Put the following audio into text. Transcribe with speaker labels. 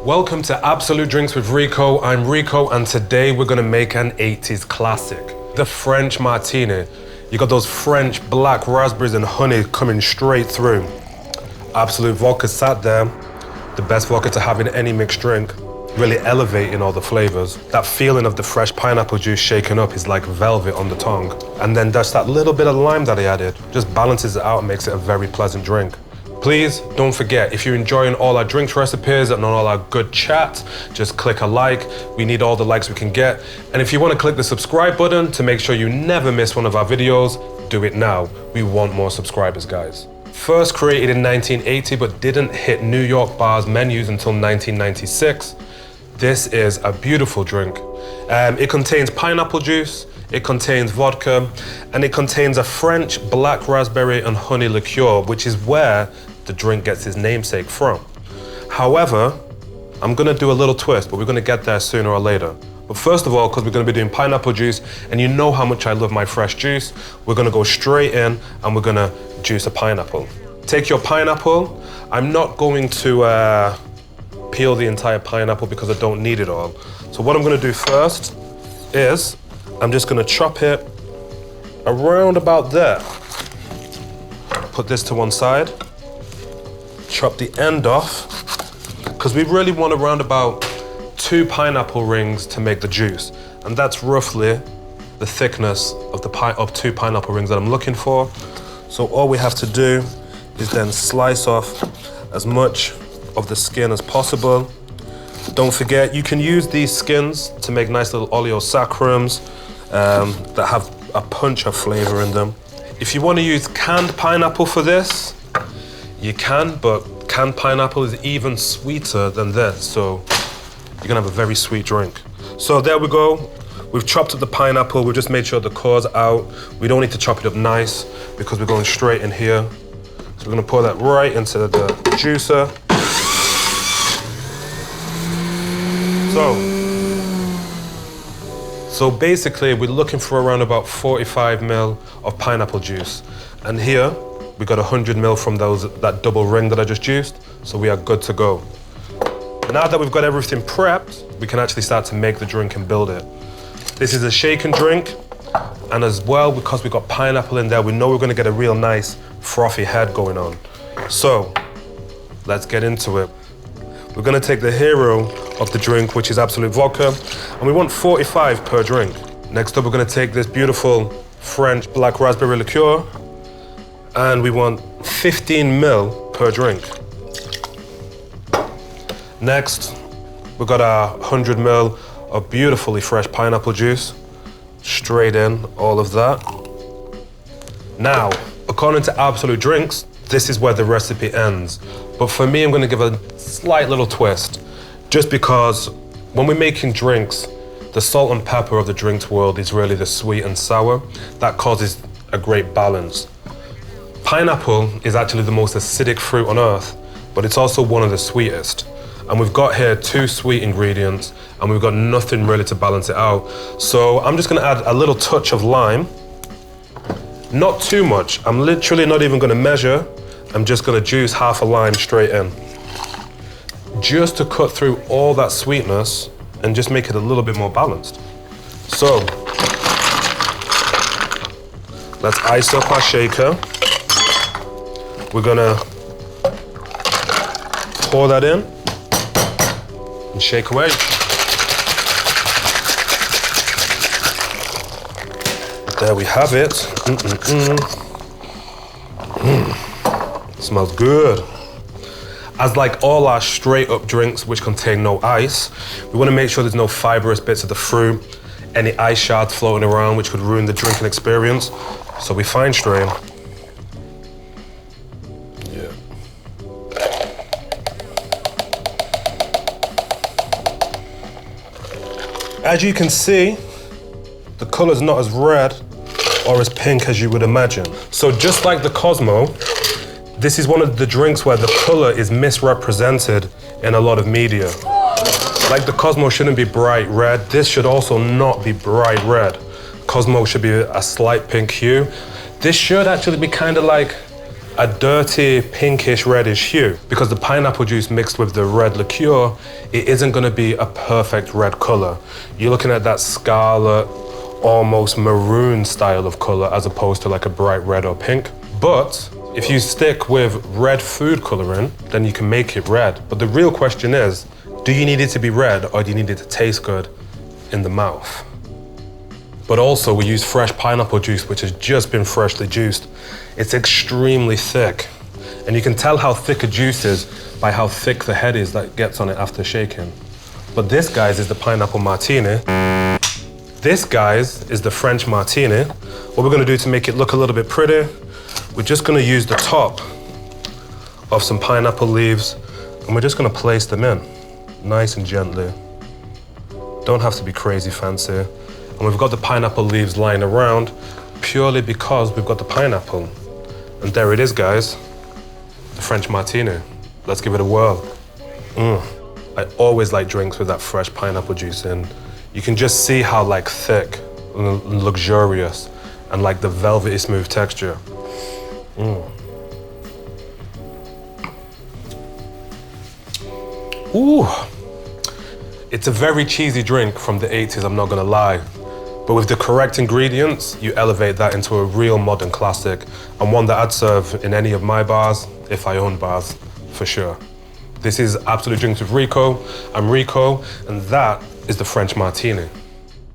Speaker 1: Welcome to Absolute Drinks with Rico. I'm Rico, and today we're gonna make an 80s classic, the French Martini. You got those French black raspberries and honey coming straight through. Absolut Vodka sat there, the best vodka to have in any mixed drink, really elevating all the flavors. That feeling of the fresh pineapple juice shaken up is like velvet on the tongue. And then there's that little bit of lime that I added, just balances it out and makes it a very pleasant drink. Please don't forget, if you're enjoying all our drinks recipes and all our good chat, just click a like. We need all the likes we can get. And if you want to click the subscribe button to make sure you never miss one of our videos, do it now. We want more subscribers, guys. First created in 1980, but didn't hit New York bars menus until 1996. This is a beautiful drink. It contains pineapple juice, it contains vodka, and it contains a French black raspberry and honey liqueur, which is where the drink gets its namesake from. However, I'm gonna do a little twist, but we're gonna get there sooner or later. But first of all, because we're gonna be doing pineapple juice, and you know how much I love my fresh juice, we're gonna go straight in and we're gonna juice a pineapple. Take your pineapple. I'm not going to peel the entire pineapple because I don't need it all. So what I'm gonna do first is I'm just gonna chop it around about there. Put this to one side. Chop the end off, because we really want around about 2 pineapple rings to make the juice. And that's roughly the thickness of 2 pineapple rings that I'm looking for. So all we have to do is then slice off as much of the skin as possible. Don't forget, you can use these skins to make nice little oleosaccharides that have a punch of flavor in them. If you want to use canned pineapple for this, you can, but canned pineapple is even sweeter than this, so you're gonna have a very sweet drink. So there we go. We've chopped up the pineapple. We've just made sure the core's out. We don't need to chop it up nice because we're going straight in here. So we're gonna pour that right into the juicer. So basically, we're looking for around about 45 ml of pineapple juice. And here, we got 100 ml from that double ring that I just juiced, so we are good to go. Now that we've got everything prepped, we can actually start to make the drink and build it. This is a shaken drink, and as well, because we've got pineapple in there, we know we're gonna get a real nice frothy head going on. So, let's get into it. We're gonna take the hero of the drink, which is Absolut Vodka, and we want 45 per drink. Next up, we're gonna take this beautiful French black raspberry liqueur, and we want 15 ml per drink. Next, we've got our 100 ml of beautifully fresh pineapple juice. Straight in, all of that. Now, according to Absolute Drinks, this is where the recipe ends. But for me, I'm gonna give a slight little twist, just because when we're making drinks, the salt and pepper of the drinks world is really the sweet and sour. That causes a great balance. Pineapple is actually the most acidic fruit on earth, but it's also one of the sweetest. And we've got here 2 sweet ingredients, and we've got nothing really to balance it out. So I'm just gonna add a little touch of lime. Not too much. I'm literally not even gonna measure. I'm just gonna juice half a lime straight in. Just to cut through all that sweetness and just make it a little bit more balanced. So, let's ice up our shaker. We're gonna pour that in and shake away. There we have it. Smells good. As like all our straight up drinks which contain no ice, we want to make sure there's no fibrous bits of the fruit, any ice shards floating around which could ruin the drinking experience. So we fine strain. Yeah. As you can see, the color's not as red or as pink as you would imagine. So just like the Cosmo, this is one of the drinks where the color is misrepresented in a lot of media. Like the Cosmo shouldn't be bright red, this should also not be bright red. Cosmo should be a slight pink hue. This should actually be kind of like a dirty pinkish reddish hue. Because the pineapple juice mixed with the red liqueur, it isn't gonna be a perfect red color. You're looking at that scarlet, almost maroon style of color as opposed to like a bright red or pink. But if you stick with red food coloring, then you can make it red. But the real question is, do you need it to be red or do you need it to taste good in the mouth? But also we use fresh pineapple juice, which has just been freshly juiced. It's extremely thick. And you can tell how thick a juice is by how thick the head is that gets on it after shaking. But this, guys, is the pineapple martini. This, guys, is the French Martini. What we're gonna do to make it look a little bit pretty, we're just gonna use the top of some pineapple leaves and we're just gonna place them in, nice and gently. Don't have to be crazy fancy. And we've got the pineapple leaves lying around purely because we've got the pineapple. And there it is, guys, the French Martini. Let's give it a whirl. I always like drinks with that fresh pineapple juice in. You can just see how like thick and luxurious and like the velvety smooth texture. Ooh. It's a very cheesy drink from the 80s, I'm not gonna lie. But with the correct ingredients, you elevate that into a real modern classic and one that I'd serve in any of my bars, if I own bars, for sure. This is Absolute Drinks with Rico. I'm Rico, and that is the French Martini.